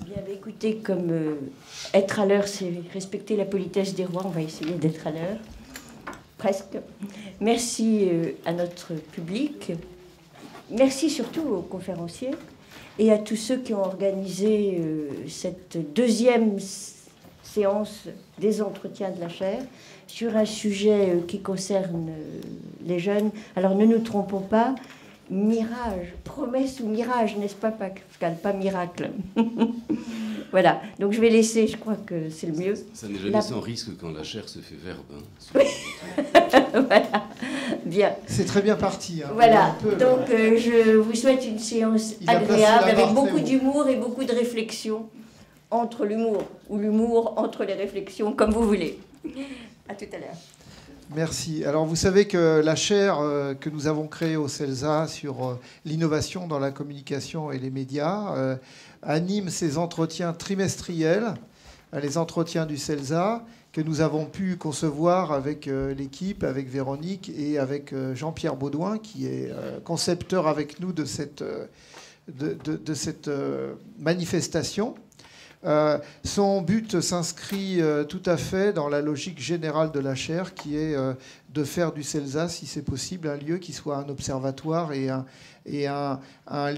Bien, bah, écoutez, comme être à l'heure, c'est respecter la politesse des rois, on va essayer d'être à l'heure. Presque. Merci à notre public. Merci surtout aux conférenciers et à tous ceux qui ont organisé cette deuxième séance des entretiens de la chaire sur un sujet qui concerne les jeunes. Alors ne nous trompons pas, mirage, promesse ou mirage, n'est-ce pas, Pascal? Pas miracle. Voilà, donc je vais laisser, je crois que c'est le mieux. Ça n'est jamais sans risque quand la chair se fait verbe. Hein, voilà, bien. C'est très bien parti. Hein. Voilà, donc je vous souhaite une séance agréable, avec beaucoup d'humour et beaucoup de réflexion entre l'humour, ou l'humour entre les réflexions, comme vous voulez. À tout à l'heure. Merci. Alors, vous savez que la chaire que nous avons créée au CELSA sur l'innovation dans la communication et les médias anime ces entretiens trimestriels, les entretiens du CELSA, que nous avons pu concevoir avec l'équipe, avec Véronique et avec Jean-Pierre Baudouin, qui est concepteur avec nous de cette manifestation. Son but s'inscrit tout à fait dans la logique générale de la chaire, qui est de faire du CELSA, si c'est possible, un lieu qui soit un observatoire et un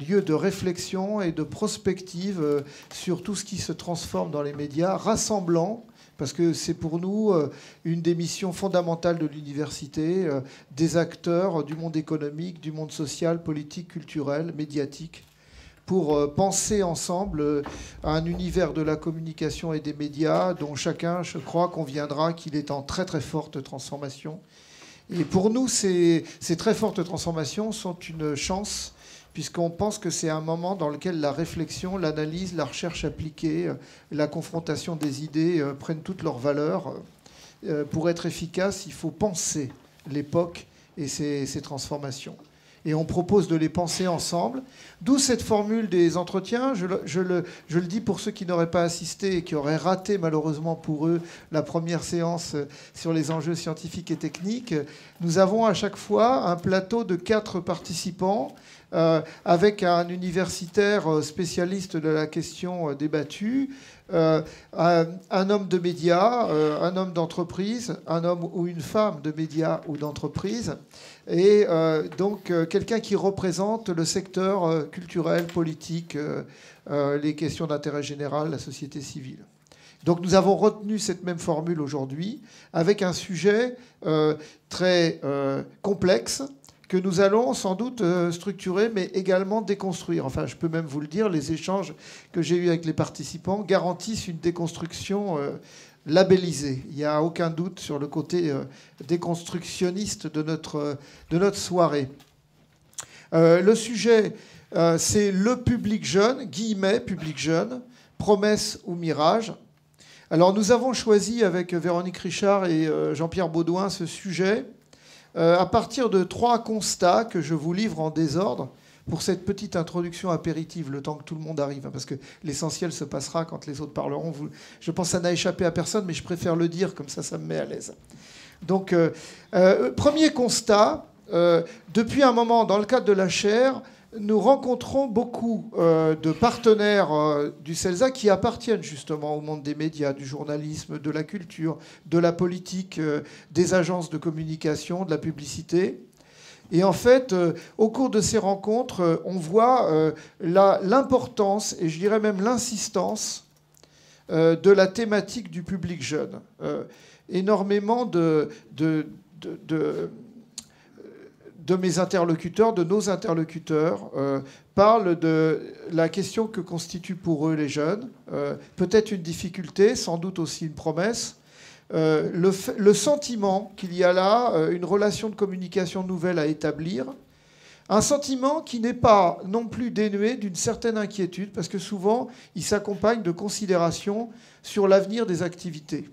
lieu de réflexion et de prospective sur tout ce qui se transforme dans les médias, rassemblant, parce que c'est pour nous une des missions fondamentales de l'université, des acteurs du monde économique, du monde social, politique, culturel, médiatique, pour penser ensemble à un univers de la communication et des médias dont chacun, je crois, conviendra qu'il est en très très forte transformation. Et pour nous, ces très fortes transformations sont une chance, puisqu'on pense que c'est un moment dans lequel la réflexion, l'analyse, la recherche appliquée, la confrontation des idées prennent toute leur valeur. Pour être efficace, il faut penser l'époque et ces transformations. Et on propose de les penser ensemble. D'où cette formule des entretiens. Je le dis pour ceux qui n'auraient pas assisté et qui auraient raté malheureusement pour eux la première séance sur les enjeux scientifiques et techniques. Nous avons à chaque fois un plateau de 4 participants avec un universitaire spécialiste de la question débattue, un homme de médias, un homme d'entreprise, un homme ou une femme de médias ou d'entreprise, et donc quelqu'un qui représente le secteur culturel, politique, les questions d'intérêt général, la société civile. Donc nous avons retenu cette même formule aujourd'hui avec un sujet très complexe que nous allons sans doute structurer, mais également déconstruire. Enfin, je peux même vous le dire, les échanges que j'ai eus avec les participants garantissent une déconstruction labellisée. Il n'y a aucun doute sur le côté déconstructionniste de notre soirée. Le sujet, c'est le public jeune, guillemets, public jeune, promesse ou mirage. Alors, nous avons choisi avec Véronique Richard et Jean-Pierre Baudouin ce sujet à partir de 3 constats que je vous livre en désordre pour cette petite introduction apéritive, le temps que tout le monde arrive, parce que l'essentiel se passera quand les autres parleront. Je pense que ça n'a échappé à personne, mais je préfère le dire, comme ça me met à l'aise. Donc, premier constat, depuis un moment, dans le cadre de la chaire, nous rencontrons beaucoup de partenaires du CELSA qui appartiennent justement au monde des médias, du journalisme, de la culture, de la politique, des agences de communication, de la publicité. Et en fait, au cours de ces rencontres, on voit l'importance, et je dirais même l'insistance, de la thématique du public jeune. Énormément de mes interlocuteurs, de nos interlocuteurs, parlent de la question que constituent pour eux les jeunes. Peut-être une difficulté, sans doute aussi une promesse. Le sentiment qu'il y a là une relation de communication nouvelle à établir. Un sentiment qui n'est pas non plus dénué d'une certaine inquiétude, parce que souvent, il s'accompagne de considérations sur l'avenir des activités.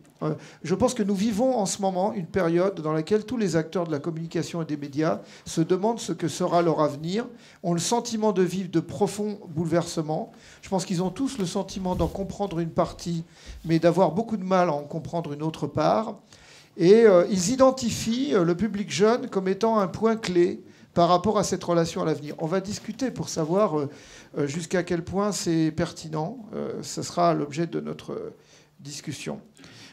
Je pense que nous vivons en ce moment une période dans laquelle tous les acteurs de la communication et des médias se demandent ce que sera leur avenir, ont le sentiment de vivre de profonds bouleversements. Je pense qu'ils ont tous le sentiment d'en comprendre une partie, mais d'avoir beaucoup de mal à en comprendre une autre part. Et ils identifient le public jeune comme étant un point clé par rapport à cette relation à l'avenir. On va discuter pour savoir jusqu'à quel point c'est pertinent. Ce sera l'objet de notre discussion.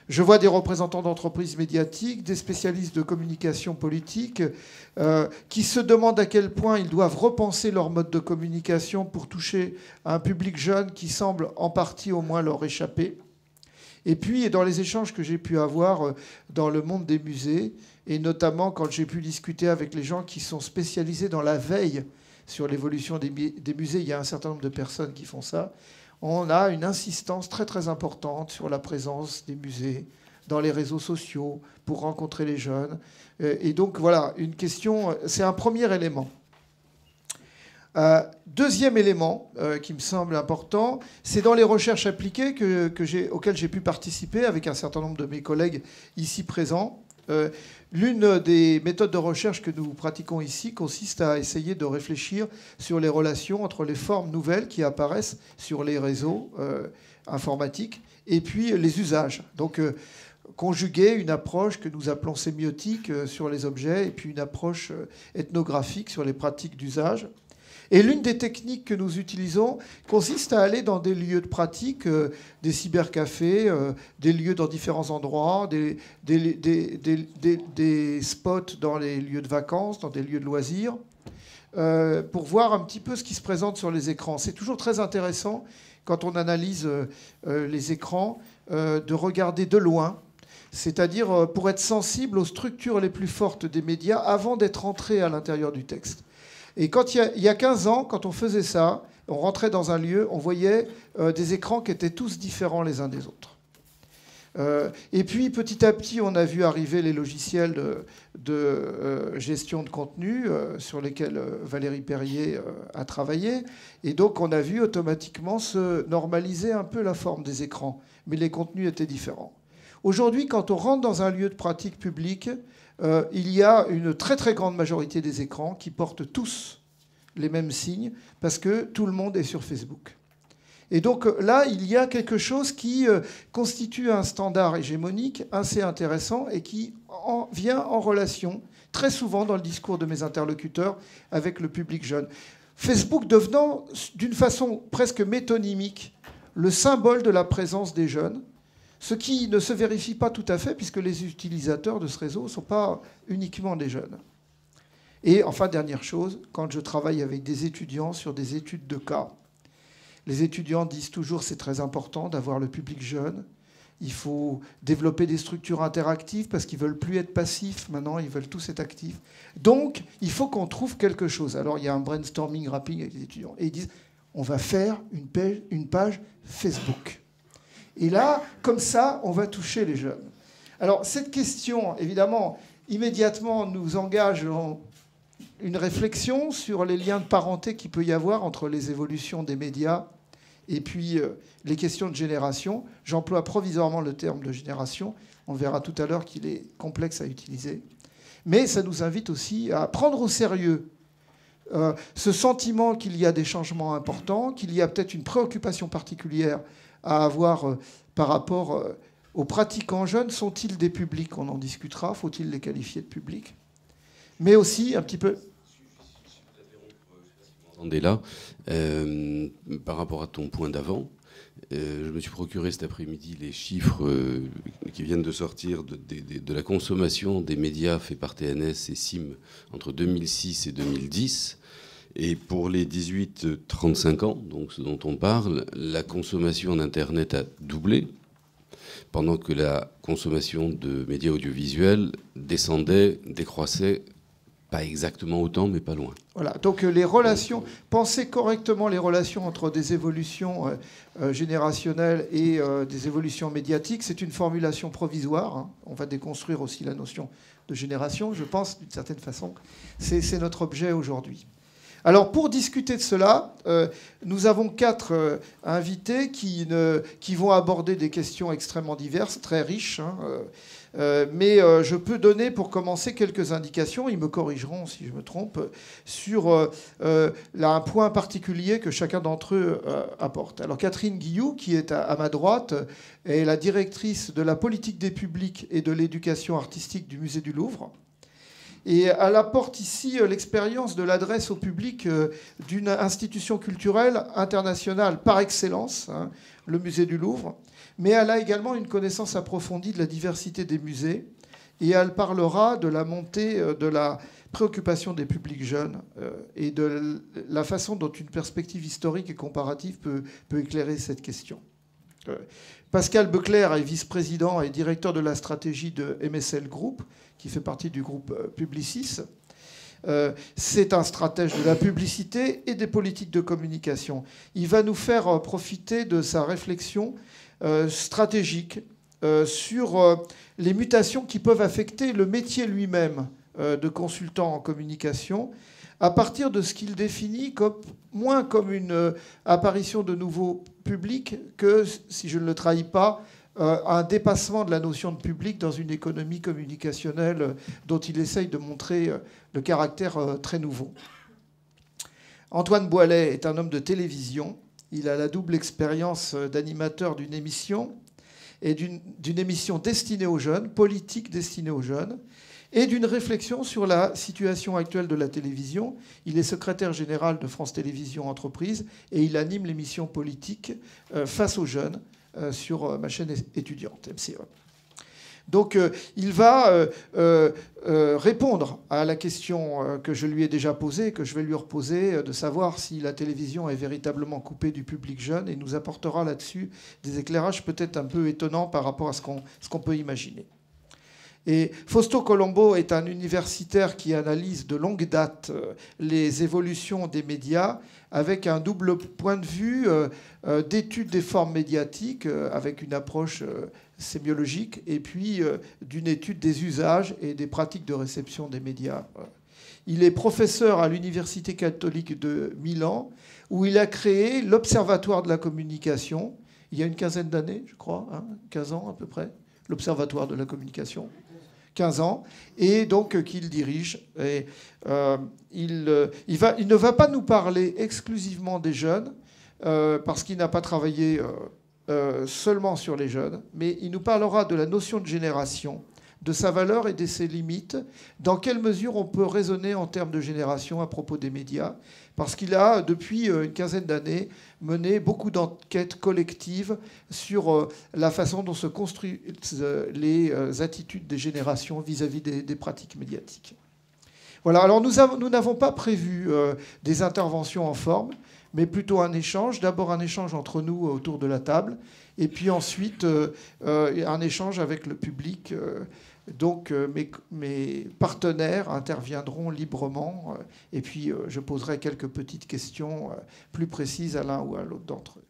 Je vois des représentants d'entreprises médiatiques, des spécialistes de communication politique qui se demandent à quel point ils doivent repenser leur mode de communication pour toucher un public jeune qui semble en partie au moins leur échapper. Et puis, dans les échanges que j'ai pu avoir dans le monde des musées, et notamment quand j'ai pu discuter avec les gens qui sont spécialisés dans la veille sur l'évolution des musées, il y a un certain nombre de personnes qui font ça, on a une insistance très très importante sur la présence des musées dans les réseaux sociaux pour rencontrer les jeunes. Et donc voilà, une question, c'est un premier élément. Deuxième élément qui me semble important, c'est dans les recherches appliquées auxquelles j'ai pu participer avec un certain nombre de mes collègues ici présents. L'une des méthodes de recherche que nous pratiquons ici consiste à essayer de réfléchir sur les relations entre les formes nouvelles qui apparaissent sur les réseaux informatiques et puis les usages. Donc, conjuguer une approche que nous appelons sémiotique sur les objets et puis une approche ethnographique sur les pratiques d'usage. Et l'une des techniques que nous utilisons consiste à aller dans des lieux de pratique, des cybercafés, des lieux dans différents endroits, des spots dans les lieux de vacances, dans des lieux de loisirs, pour voir un petit peu ce qui se présente sur les écrans. C'est toujours très intéressant, quand on analyse les écrans, de regarder de loin, c'est-à-dire pour être sensible aux structures les plus fortes des médias avant d'être entré à l'intérieur du texte. Et quand il y a 15 ans, quand on faisait ça, on rentrait dans un lieu, on voyait des écrans qui étaient tous différents les uns des autres. Et puis, petit à petit, on a vu arriver les logiciels de gestion de contenu sur lesquels Valérie Perrier a travaillé. Et donc, on a vu automatiquement se normaliser un peu la forme des écrans. Mais les contenus étaient différents. Aujourd'hui, quand on rentre dans un lieu de pratique publique, il y a une très très grande majorité des écrans qui portent tous les mêmes signes parce que tout le monde est sur Facebook. Et donc là, il y a quelque chose qui constitue un standard hégémonique assez intéressant et qui vient en relation très souvent dans le discours de mes interlocuteurs avec le public jeune. Facebook devenant d'une façon presque métonymique le symbole de la présence des jeunes, ce qui ne se vérifie pas tout à fait, puisque les utilisateurs de ce réseau ne sont pas uniquement des jeunes. Et enfin, dernière chose, quand je travaille avec des étudiants sur des études de cas, les étudiants disent toujours c'est très important d'avoir le public jeune, il faut développer des structures interactives parce qu'ils ne veulent plus être passifs, maintenant ils veulent tous être actifs. Donc, il faut qu'on trouve quelque chose. Alors, il y a un brainstorming rapide avec les étudiants. Et ils disent, on va faire une page Facebook. Et là, comme ça, on va toucher les jeunes. Alors, cette question, évidemment, immédiatement nous engage dans une réflexion sur les liens de parenté qu'il peut y avoir entre les évolutions des médias et puis les questions de génération. J'emploie provisoirement le terme de génération. On verra tout à l'heure qu'il est complexe à utiliser. Mais ça nous invite aussi à prendre au sérieux ce sentiment qu'il y a des changements importants, qu'il y a peut-être une préoccupation particulière à avoir par rapport aux pratiquants jeunes. Sont-ils des publics? On en discutera. Faut-il les qualifier de publics? Mais aussi un petit peu... Là, par rapport à ton point d'avant, je me suis procuré cet après-midi les chiffres qui viennent de sortir de la consommation des médias faits par TNS et SIM entre 2006 et 2010. Et pour les 18-35 ans, donc ce dont on parle, la consommation d'Internet a doublé, pendant que la consommation de médias audiovisuels décroissait, pas exactement autant, mais pas loin. Voilà, donc les relations, penser correctement les relations entre des évolutions générationnelles et des évolutions médiatiques, c'est une formulation provisoire. Hein. On va déconstruire aussi la notion de génération, je pense, d'une certaine façon. C'est notre objet aujourd'hui. Alors, pour discuter de cela, nous avons 4 invités qui vont aborder des questions extrêmement diverses, très riches. Hein, mais je peux donner, pour commencer, quelques indications. Ils me corrigeront si je me trompe, sur un point particulier que chacun d'entre eux apporte. Alors, Catherine Guilloux, qui est à ma droite, est la directrice de la politique des publics et de l'éducation artistique du Musée du Louvre. Et elle apporte ici l'expérience de l'adresse au public d'une institution culturelle internationale par excellence, hein, le musée du Louvre. Mais elle a également une connaissance approfondie de la diversité des musées. Et elle parlera de la montée de la préoccupation des publics jeunes et de la façon dont une perspective historique et comparative peut éclairer cette question. Pascal Beclerc est vice-président et directeur de la stratégie de MSL Group, qui fait partie du groupe Publicis. C'est un stratège de la publicité et des politiques de communication. Il va nous faire profiter de sa réflexion stratégique sur les mutations qui peuvent affecter le métier lui-même de consultant en communication, à partir de ce qu'il définit moins comme une apparition de nouveaux publics que, si je ne le trahis pas, un dépassement de la notion de public dans une économie communicationnelle dont il essaye de montrer le caractère très nouveau. Antoine Boilet est un homme de télévision. Il a la double expérience d'animateur d'une émission et d'une émission destinée aux jeunes, politique destinée aux jeunes, et d'une réflexion sur la situation actuelle de la télévision. Il est secrétaire général de France Télévisions Entreprises et il anime l'émission politique Face aux jeunes sur ma chaîne étudiante, MCE. Donc il va répondre à la question que je lui ai déjà posée, que je vais lui reposer, de savoir si la télévision est véritablement coupée du public jeune, et nous apportera là-dessus des éclairages peut-être un peu étonnants par rapport à ce qu'on peut imaginer. Et Fausto Colombo est un universitaire qui analyse de longue date les évolutions des médias avec un double point de vue d'étude des formes médiatiques avec une approche sémiologique et puis d'une étude des usages et des pratiques de réception des médias. Il est professeur à l'Université catholique de Milan où il a créé l'Observatoire de la communication il y a une quinzaine d'années, je crois, 15 ans à peu près, l'Observatoire de la communication. 15 ans, et donc qu'il dirige. Et, il ne va pas nous parler exclusivement des jeunes, parce qu'il n'a pas travaillé seulement sur les jeunes, mais il nous parlera de la notion de génération, de sa valeur et de ses limites, dans quelle mesure on peut raisonner en termes de génération à propos des médias, parce qu'il a, depuis une quinzaine d'années, mené beaucoup d'enquêtes collectives sur la façon dont se construisent les attitudes des générations vis-à-vis des pratiques médiatiques. Voilà, alors nous n'avons pas prévu des interventions en forme, mais plutôt un échange. D'abord un échange entre nous autour de la table, et puis ensuite un échange avec le public. Donc mes partenaires interviendront librement et puis je poserai quelques petites questions plus précises à l'un ou à l'autre d'entre eux.